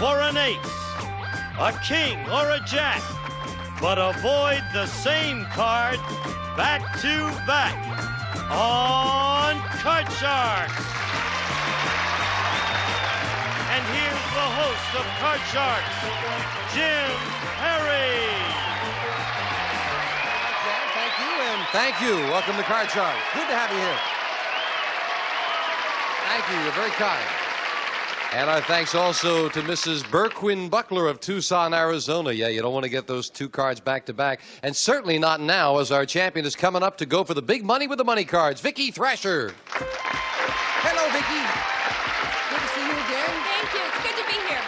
for an ace, a king, or a jack, but avoid the same card back to back on Card Sharks. And here's the host of Card Sharks, Jim Perry. Thank you, and thank you. Welcome to Card Sharks. Good to have you here. Thank you. You're very kind. And our thanks also to Mrs. Berquin Buckler of Tucson, Arizona. Yeah, you don't want to get those two cards back to back. And certainly not now, as our champion is coming up to go for the big money with the money cards, Vicki Thrasher. Hello, Vicki. Good to see you again. Thank you. It's good to be here.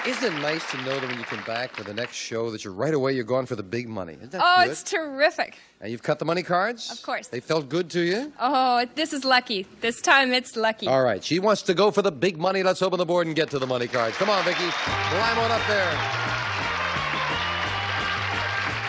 Isn't it nice to know that when you come back for the next show that you're right away, you're going for the big money? Isn't that good? It's terrific. And you've cut the money cards? Of course. They felt good to you? Oh, this is lucky. This time it's lucky. All right. She wants to go for the big money. Let's open the board and get to the money cards. Come on, Vicki. Climb on up there.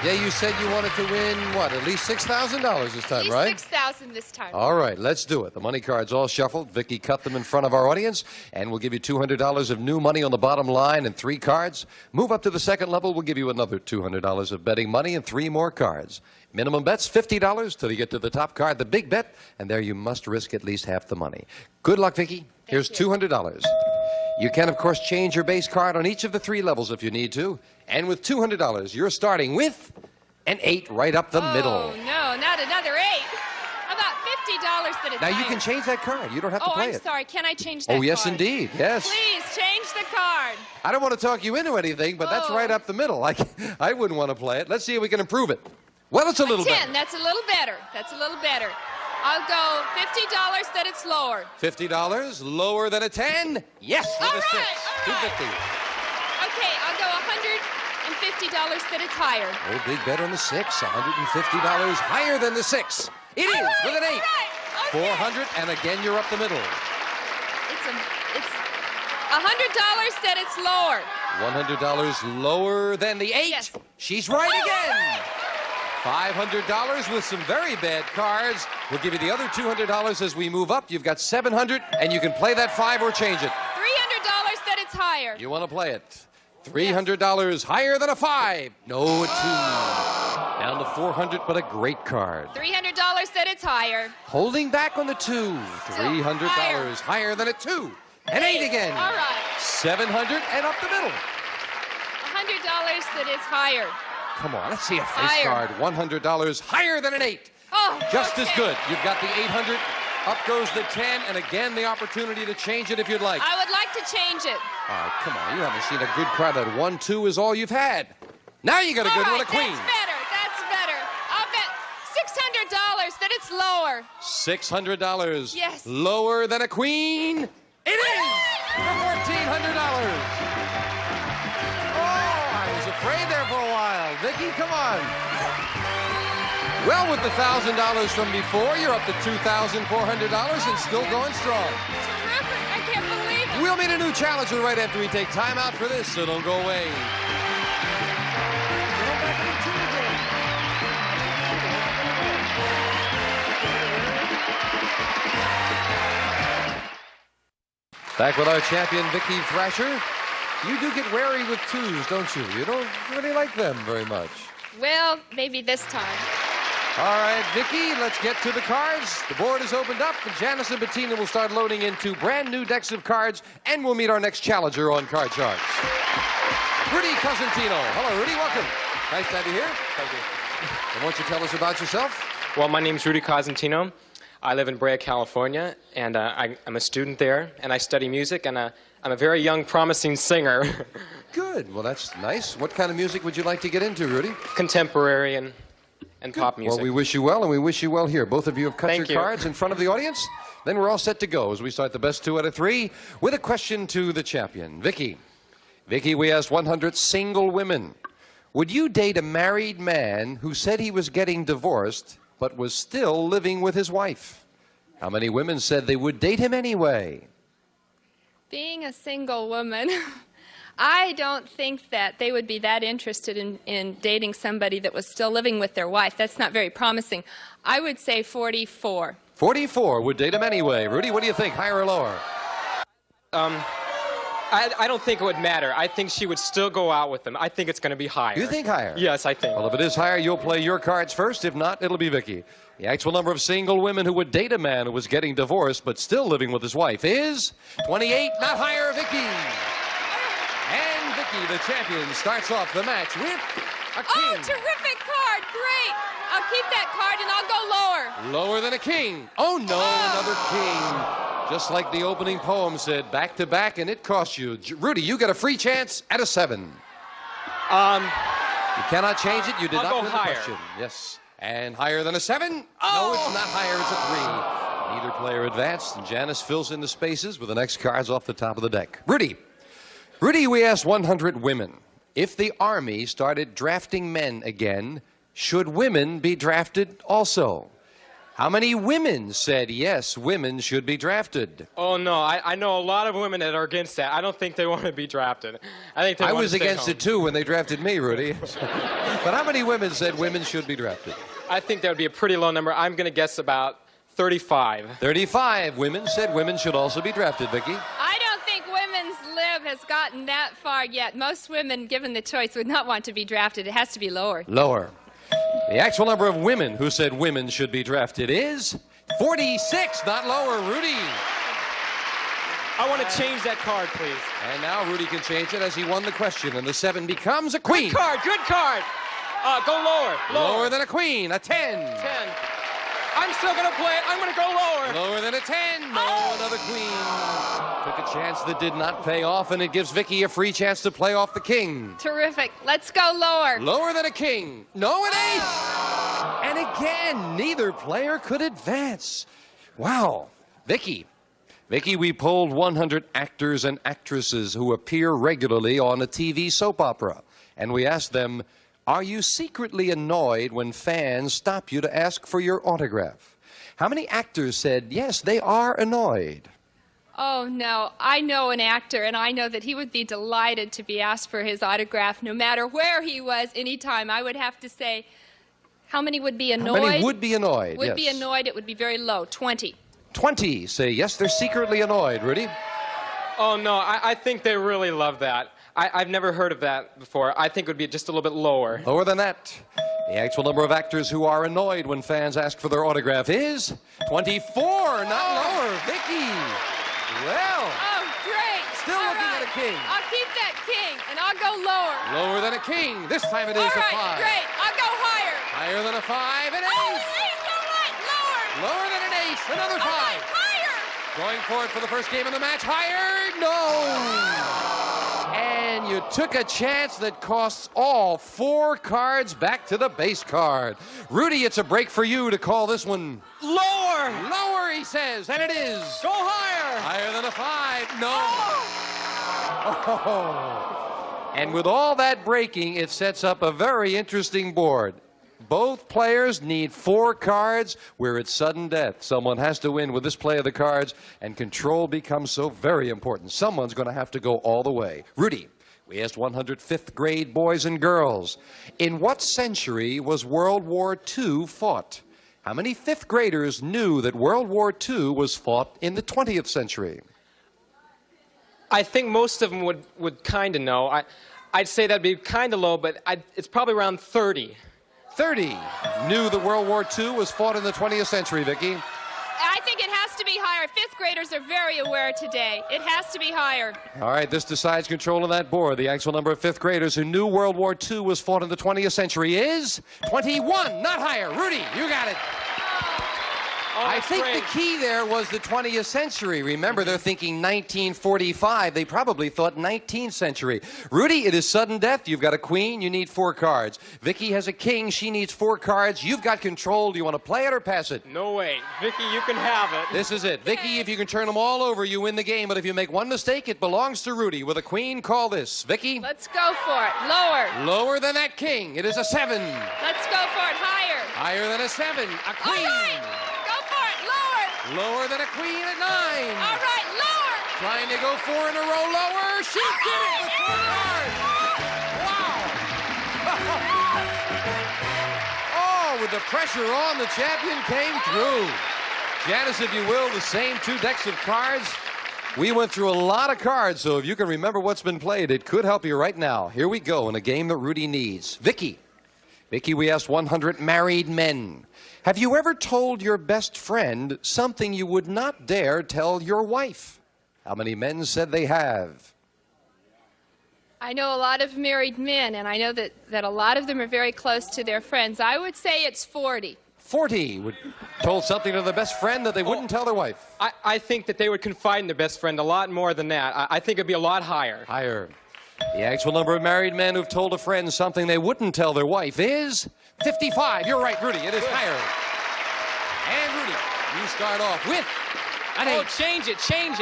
Yeah, you said you wanted to win, what, at least $6,000 this time, right? At least $6,000 this time. All right, let's do it. The money cards all shuffled. Vicki cut them in front of our audience, and we'll give you $200 of new money on the bottom line and 3 cards. Move up to the second level, we'll give you another $200 of betting money and 3 more cards. Minimum bet's $50 till you get to the top card, the big bet, and there you must risk at least half the money. Good luck, Vicki. Here's $200. You can, of course, change your base card on each of the 3 levels if you need to. And with $200, you're starting with an 8 right up the middle. Oh, no, not another 8. How about $50 that it's Now, you higher? can change that card. You don't have to play it. Oh, I'm sorry. Can I change that card? Oh, yes, indeed. Yes. Please, change the card. I don't want to talk you into anything, but that's right up the middle. I wouldn't want to play it. Let's see if we can improve it. Well, it's a little 10. better. That's a little better. That's a little better. I'll go $50 that it's lower. $50 lower than a 10? Yes, with a 6. All right. $250. Okay, I'll go $150 that it's higher. Oh, big bet on the 6. $150 higher than the 6. It is with an 8. All right. Okay. $400, and again, you're up the middle. It's $100 that it's lower. $100 lower than the 8. Yes. She's right again. $500 with some very bad cards. We'll give you the other $200 as we move up. You've got $700, and you can play that 5 or change it. $300 that it's higher. You want to play it. $300 higher than a 5. No, a 2. Down to $400, but a great card. $300 that it's higher. Holding back on the 2. $300 higher than a 2. An 8 again. All right. $700 and up the middle. $100 that it's higher. Come on, let's see a face card. $100 higher than an 8. Oh, Just as good. You've got the 800. Up goes the 10, and again the opportunity to change it if you'd like. I would like to change it. All right, come on. You haven't seen a good card. That 1, 2 is all you've had. Now you got a good one, a queen. That's better. That's better. I'll bet $600 that it's lower. $600. Yes. Lower than a queen. It is for $1,400. Afraid there for a while. Vicki, come on. Well, with the $1,000 from before, you're up to $2,400 and still going strong. Terrific. I can't believe it. We'll meet a new challenger right after we take time out for this, so don't go away. Back with our champion, Vicki Thrasher. You do get wary with 2s, don't you? You don't really like them very much. Well, maybe this time. All right, Vicki, let's get to the cards. The board is opened up, and Janice and Bettina will start loading into brand new decks of cards, and we'll meet our next challenger on Card Sharks. Rudy Cosentino. Hello, Rudy. Welcome. Nice to have you here. Thank you. And why don't you tell us about yourself? Well, my name's Rudy Cosentino. I live in Brea, California, and I'm a student there, and I study music, and I'm a very young, promising singer. Good. Well, that's nice. What kind of music would you like to get into, Rudy? Contemporary and pop music. Well, we wish you well, and we wish you well here. Both of you have cut Thank your you. cards in front of the audience. Then we're all set to go as we start the best 2 out of 3 with a question to the champion, Vicki. Vicki, we asked 100 single women. Would you date a married man who said he was getting divorced but was still living with his wife? How many women said they would date him anyway? Being a single woman, I don't think that they would be that interested in dating somebody that was still living with their wife. That's not very promising. I would say 44. 44 would date him anyway. Rudy, what do you think, higher or lower? I don't think it would matter. I think she would still go out with them. I think it's going to be higher. You think higher? Yes, I think. Well, if it is higher, you'll play your cards first. If not, it'll be Vicky. The actual number of single women who would date a man who was getting divorced but still living with his wife is 28, not higher, Vicky. And Vicky, the champion, starts off the match with a king. Oh, terrific card. Great. I'll keep that card and I'll go lower. Lower than a king. Oh, no, another king. Just like the opening poem said, back to back, and it cost you. Rudy, you get a free chance at a 7. You cannot change it. You did I'll not go win the higher. question. Yes. And higher than a 7? No, it's not higher. It's a 3. Neither player advanced, and Janice fills in the spaces with the next cards off the top of the deck. Rudy, we asked 100 women, if the Army started drafting men again, should women be drafted also? How many women said yes, women should be drafted? Oh, no. I know a lot of women that are against that. I don't think they want to be drafted. I think they I want was to stay against home. it, too, when they drafted me, Rudy. But how many women said women should be drafted? I think that would be a pretty low number. I'm going to guess about 35. 35 women said women should also be drafted, Vicky. I don't think women's lib has gotten that far yet. Most women, given the choice, would not want to be drafted. It has to be lower. Lower. The actual number of women who said women should be drafted is 46, not lower. Rudy. I want to change that card, please. And now Rudy can change it as he won the question, and the 7 becomes a queen. Good card, good card. Go lower. Lower than a queen, a 10. 10. I'm still going to play it. I'm going to go lower. Lower than a 10. No, another queen. Took a chance that did not pay off, and it gives Vicky a free chance to play off the king. Terrific. Let's go lower. Lower than a king. No, an ace. And again, neither player could advance. Wow. Vicky, we polled 100 actors and actresses who appear regularly on a TV soap opera. And we asked them, are you secretly annoyed when fans stop you to ask for your autograph? How many actors said, yes, they are annoyed? Oh, no. I know an actor, and I know that he would be delighted to be asked for his autograph no matter where he was, anytime. I would have to say, how many would be annoyed? How many would be annoyed? Would yes. be annoyed. It would be very low. 20. 20 say, yes, they're secretly annoyed. Rudy? Oh, no. I think they really love that. I've never heard of that before. I think it would be just a little bit lower. Lower than that. The actual number of actors who are annoyed when fans ask for their autograph is 24, not lower. Vicky. Well. Oh, great. Still All looking right. at a king. I'll keep that king, and I'll go lower. Lower than a king. This time it is All a right, 5. great. I'll go higher. Higher than a 5, an Oh, ace. an ace. All right, lower. Lower than an ace, another 5. All right, higher. Going for it for the first game of the match. Higher, no. And you took a chance that costs all 4 cards back to the base card. Rudy, it's a break for you to call this one Lower. lower, he says, and it is. Go higher. Higher than a 5, no. Oh. And with all that breaking, it sets up a very interesting board. Both players need 4 cards where it's sudden death. Someone has to win with this play of the cards, and control becomes so very important. Someone's going to have to go all the way. Rudy, we asked 100 5th grade boys and girls, in what century was World War II fought? How many 5th graders knew that World War II was fought in the 20th century? I think most of them would kind of know. I'd say that'd be kind of low, but it's probably around 30. 30 knew that World War II was fought in the 20th century, Vicky. I think it has to be higher. 5th graders are very aware today. It has to be higher. All right, this decides control of that board. The actual number of 5th graders who knew World War II was fought in the 20th century is 21, not higher. Rudy, you got it. Oh, I that's think great. the key there was the 20th century. Remember, they're thinking 1945. They probably thought 19th century. Rudy, it is sudden death. You've got a queen. You need 4 cards. Vicky has a king. She needs 4 cards. You've got control. Do you want to play it or pass it? No way. Vicky, you can have it. This is it. Vicky, if you can turn them all over, you win the game. But if you make one mistake, it belongs to Rudy. With a queen, call this. Vicky? Let's go for it. Lower. Lower than that king. It is a 7. Let's go for it. Higher. Higher than a 7. A All queen. right. Go for it. Lower. Lower than a queen at 9. All right. Lower. Trying to go 4 in a row lower. She did it with 4 cards. Wow. Oh, with the pressure on, the champion came through. Janice, if you will, the same 2 decks of cards. We went through a lot of cards, so if you can remember what's been played, it could help you right now. Here we go in a game that Rudy needs. Vicky. Vicky, we asked 100 married men. Have you ever told your best friend something you would not dare tell your wife? How many men said they have? I know a lot of married men, and I know that a lot of them are very close to their friends. I would say it's 40. 40 told something to their best friend that they wouldn't tell their wife. I think that they would confide in their best friend a lot more than that. I think it'd be a lot higher. Higher. The actual number of married men who've told a friend something they wouldn't tell their wife is 55. You're right, Rudy. It is higher. And Rudy, you start off with an 8. Change it, change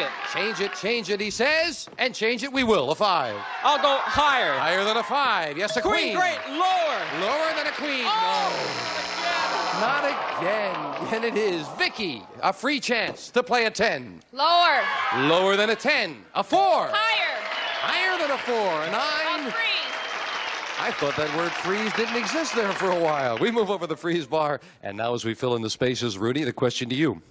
it. Change it, he says. And change it we will, a 5. I'll go higher. Higher than a 5. Yes, a queen. Great, lower. Lower than a queen. Oh, No. Not again. And it is Vicky. A free chance to play a 10. Lower. Lower than a 10. A 4. Higher. Higher than a 4. A 9. A freeze. I thought that word freeze didn't exist there for a while. We move over the freeze bar. And now as we fill in the spaces, Rudy, the question to you.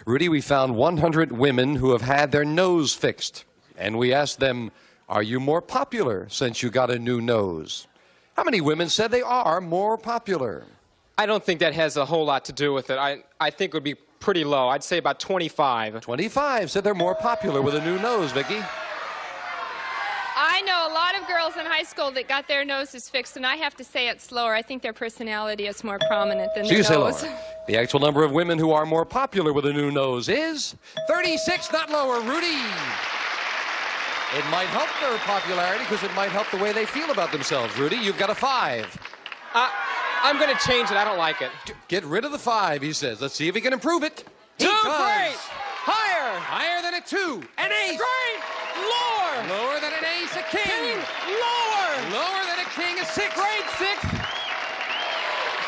Rudy, we found 100 women who have had their nose fixed. And we asked them, are you more popular since you got a new nose? How many women said they are more popular? I don't think that has a whole lot to do with it. I think it would be pretty low. I'd say about 25. 25 said they're more popular with a new nose, Vicky. I know a lot of girls in high school that got their noses fixed, and I have to say it's lower. I think their personality is more prominent than So their you say nose. lower. The actual number of women who are more popular with a new nose is 36, not lower. Rudy. It might help their popularity because it might help the way they feel about themselves. Rudy, you've got a 5. I'm going to change it. I don't like it. Get rid of the 5, he says. Let's see if he can improve it. 2, He does. great. Higher. Higher than a 2. An ace. Great. Lower. Lower than an ace, a king. King. Lower. Lower than a king, a 6. Great. 6.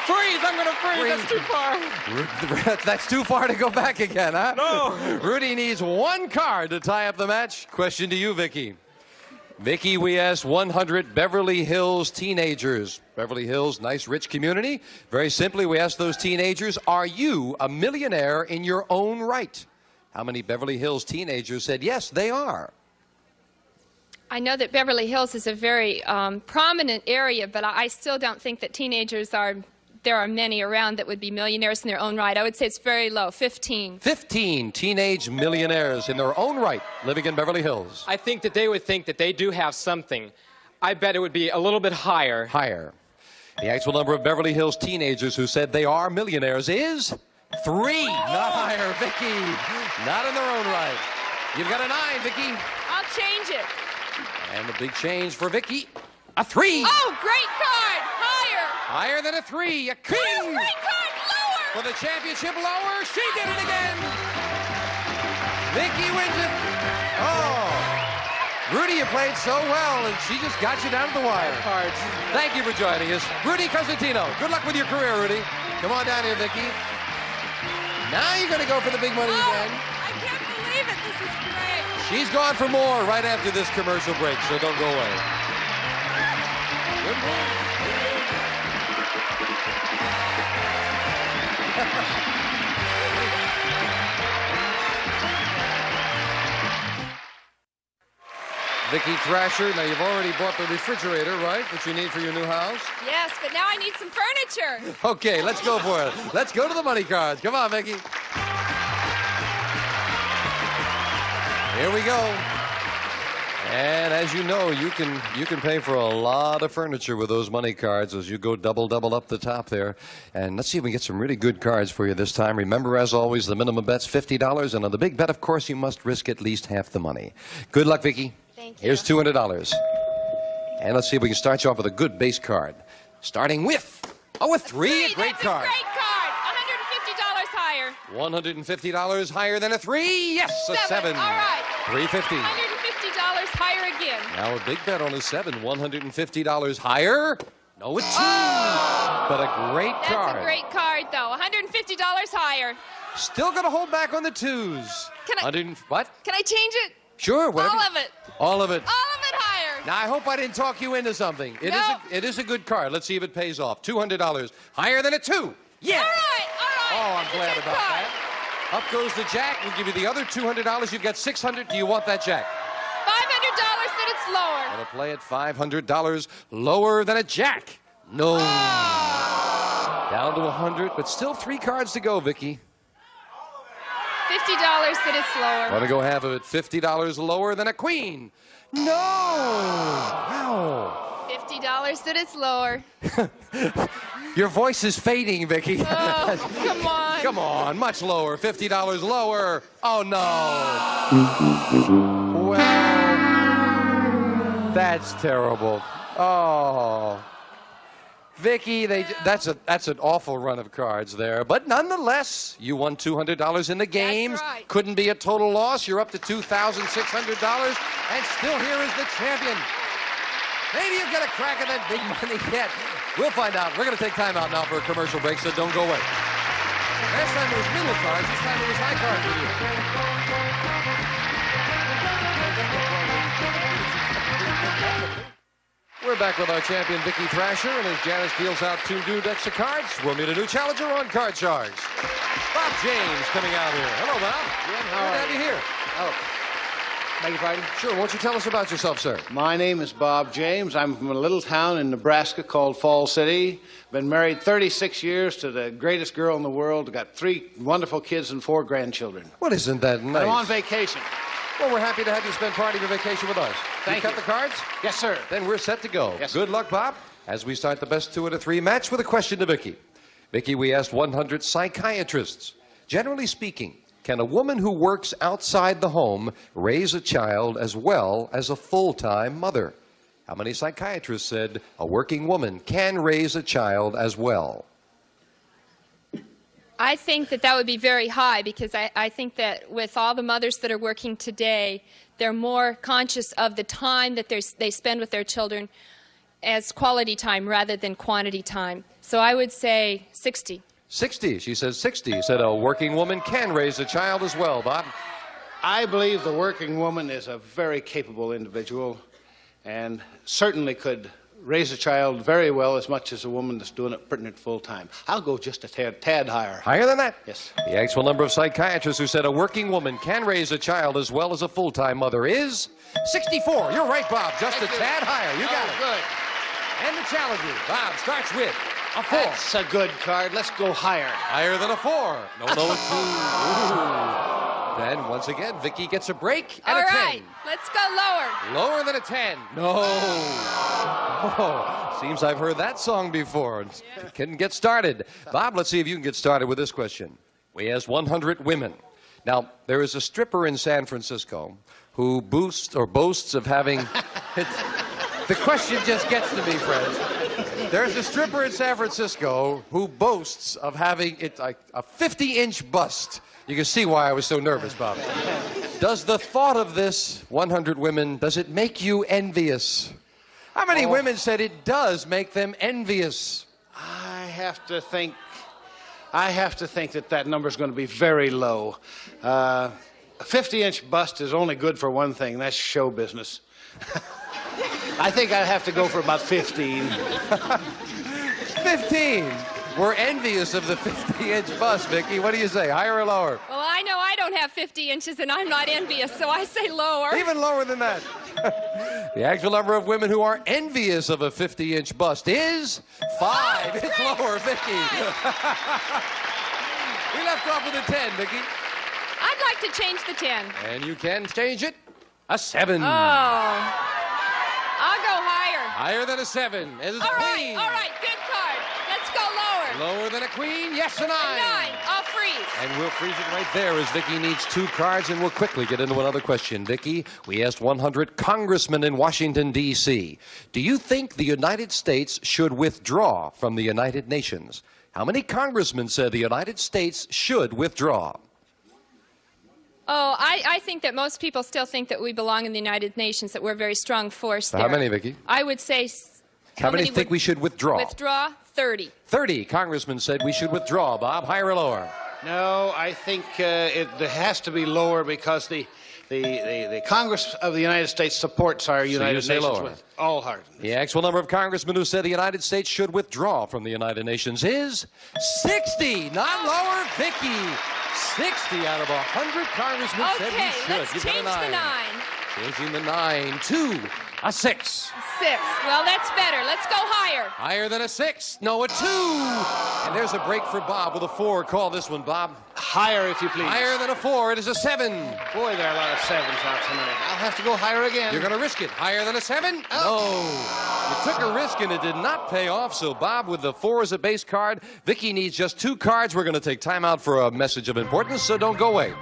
Freeze. I'm going to freeze. That's too far. That's too far to go back again, huh? No. Rudy needs 1 card to tie up the match. Question to you, Vicky. Vicky, we asked 100 Beverly Hills teenagers. Beverly Hills, nice, rich community. Very simply, we asked those teenagers, are you a millionaire in your own right? How many Beverly Hills teenagers said, yes, they are? I know that Beverly Hills is a very prominent area, but I still don't think that teenagers are, there are many around that would be millionaires in their own right. I would say it's very low, 15. 15 teenage millionaires in their own right living in Beverly Hills. I think that they would think that they do have something. I bet it would be a little bit higher. Higher. The actual number of Beverly Hills teenagers who said they are millionaires is 3. Not higher, Vicky. Not in their own right. You've got a 9, Vicky. I'll change it. And the big change for Vicky, a 3. Oh, great card. Higher. Higher than a 3, a king. Oh, great card. Lower. For the championship lower, she did it again. Vicky wins it. Oh. Rudy, you played so well, and she just got you down to the wire. Cards. Thank you for joining us. Rudy Cosentino, good luck with your career, Rudy. Come on down here, Vicky. Now you're going to go for the big money again. I can't believe it. This is great. She's gone for more right after this commercial break, so don't go away. Good morning. Vicky Thrasher, now you've already bought the refrigerator, right, that you need for your new house? Yes, but now I need some furniture. Okay, let's go for it. Let's go to the money cards. Come on, Vicky. Here we go. And as you know, you can pay for a lot of furniture with those money cards as you go double up the top there. And let's see if we can get some really good cards for you this time. Remember, as always, the minimum bet's $50, and on the big bet, of course, you must risk at least half the money. Good luck, Vicky. Thank you. Here's $200. And let's see if we can start you off with a good base card. Starting with, a 3, a great That's card. a great card. $150 higher. $150 higher than a 3. Yes, a 7. All right. $350. $150 higher again. Now a big bet on a 7. $150 higher. No, a 2. Oh! But a great That's card. a great card, though. $150 higher. Still going to hold back on the 2s. Can I- What? Can I change it? Sure. Whatever. All of it. All of it. All of it higher. Now, I hope I didn't talk you into something. No. It is a good card. Let's see if it pays off. $200. Higher than a 2. Yeah. All right. Oh, I'm That's a glad good about card. that. Up goes the jack. We'll give you the other $200. You've got $600. Do you want that jack? $500 that it's lower. Gonna play at $500 lower than a jack. No. Down to 100, but still 3 cards to go, Vicky. $50 that it's lower. Want to go half of it? $50 lower than a queen. No. Wow. $50 that it's lower. Your voice is fading, Vicky. Oh, come on. Come on, much lower. $50 lower. Oh, no. Well, that's terrible. Oh. Vicky, that's an awful run of cards there. But nonetheless, you won $200 in the games. That's right. Couldn't be a total loss. You're up to $2,600. And still here is the champion. Maybe you've got a crack at that big money yet. We'll find out. We're going to take time out now for a commercial break, so don't go away. Last time it was middle cards. This time it was high cards for you. We're back with our champion, Vicky Thrasher, and as Janice deals out 2 new decks of cards, we'll meet a new challenger on Card Sharks. Bob James coming out here. Hello, Bob. Good, Good to have you here. Oh, beg your pardon? Sure, why don't you tell us about yourself, sir? My name is Bob James. I'm from a little town in Nebraska called Falls City. Been married 36 years to the greatest girl in the world. Got 3 wonderful kids and 4 grandchildren. Well, isn't that nice? I'm on vacation. Well, we're happy to have you spend part of your vacation with us. Thank you. you. Cut the cards? Yes, sir. Then we're set to go. Yes, Good sir. luck, Bob, as we start the best 2 out of 3 match with a question to Vicky. Vicky, we asked 100 psychiatrists. Generally speaking, can a woman who works outside the home raise a child as well as a full-time mother? How many psychiatrists said a working woman can raise a child as well? I think that would be very high because I think that with all the mothers that are working today, they're more conscious of the time that they spend with their children as quality time rather than quantity time. So I would say 60. 60. She says 60. Said a working woman can raise a child as well, Bob. I believe the working woman is a very capable individual and certainly could raise a child very well as much as a woman that's doing it pretty much full time. I'll go just a tad higher. Higher than that? Yes. The actual number of psychiatrists who said a working woman can raise a child as well as a full-time mother is 64. You're right, Bob. Just Thank a you. tad higher. You got it. Good. And the challenger, Bob, starts with a 4. That's a good card. Let's go higher. Higher than a 4. No, a 2. Ooh. Then, once again, Vicky gets a break and All a 10. right, let's go lower. Lower than a 10. No. Oh, seems I've heard that song before. Couldn't get started. Bob, let's see if you can get started with this question. We asked 100 women. Now, there is a stripper in San Francisco who boasts of having... The question just gets to me, friends. There's a stripper in San Francisco who boasts of having a 50-inch bust. You can see why I was so nervous, Bob. Does the thought of this, 100 women, does it make you envious? How many women said it does make them envious? I have to think that number is going to be very low. A 50-inch bust is only good for one thing, that's show business. I think I'd have to go for about 15. 15. We're envious of the 50-inch bust, Vicky. What do you say, higher or lower? Well, I know I don't have 50 inches and I'm not envious, so I say lower. Even lower than that. The actual number of women who are envious of a 50-inch bust is 5. It's lower, Vicky. We left off with a 10, Vicky. I'd like to change the 10. And you can change it. A 7. Oh. I'll go higher. Higher than a 7. It is a All queen. right, good card. Let's go lower. Lower than a queen. Yes, a 9. A 9. I'll freeze. And we'll freeze it right there as Vicky needs 2 cards, and we'll quickly get into another question. Vicky, we asked 100 congressmen in Washington, D.C. Do you think the United States should withdraw from the United Nations? How many congressmen said the United States should withdraw? Oh, I think that most people still think that we belong in the United Nations, that we're a very strong force there. How many, Vicky? I would say... How many think we should withdraw? Withdraw? 30. 30 congressmen said we should withdraw. Bob, higher or lower? No, I think it has to be lower because the Congress of the United States supports our United Nations lower. with all heart. The actual number of congressmen who said the United States should withdraw from the United Nations is 60. Not lower, Vicky. 60 out of 100 congressmen said he Okay, should. let's Give him change a the 9. 9. Changing the 9 to a 6. 6. Well, that's better. Let's go higher. Higher than a 6. No, a 2. And there's a break for Bob with a 4. Call this one, Bob. Higher, if you please. Higher than a 4. It is a 7. Boy, there are a lot of 7s out tonight. I'll have to go higher again. You're going to risk it. Higher than a 7? No. You took a risk and it did not pay off. So Bob with the 4 as a base card. Vicky needs just 2 cards. We're going to take time out for a message of importance, so don't go away.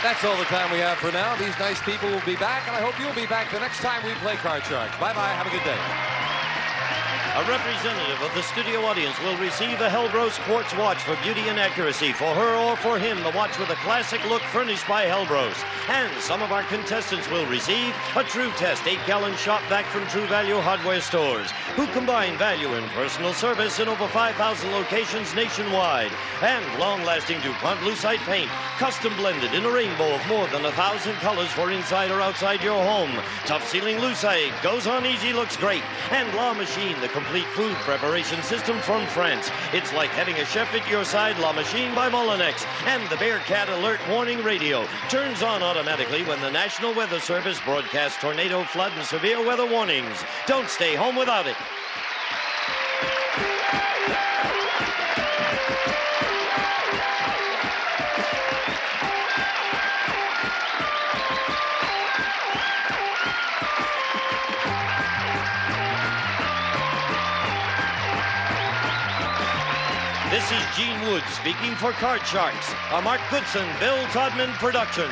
That's all the time we have for now. These nice people will be back, and I hope you'll be back the next time we play Card Sharks. Bye-bye. Have a good day. A representative of the studio audience will receive a Hellbros quartz watch for beauty and accuracy. For her or for him, the watch with a classic look furnished by Hellbros. And some of our contestants will receive a True Test 8-gallon shop vac from True Value Hardware Stores, who combine value and personal service in over 5,000 locations nationwide. And long-lasting DuPont Lucite paint, custom blended in a rainbow of more than 1,000 colors for inside or outside your home. Tough sealing Lucite, goes on easy, looks great. And La Machine, the complete food preparation system from France. It's like having a chef at your side. La Machine by Molinex. And the Bearcat Alert Warning Radio turns on automatically when the National Weather Service broadcasts tornado, flood, and severe weather warnings. Don't stay home without it. This is Gene Wood speaking for Card Sharks, a Mark Goodson-Bill Todman production.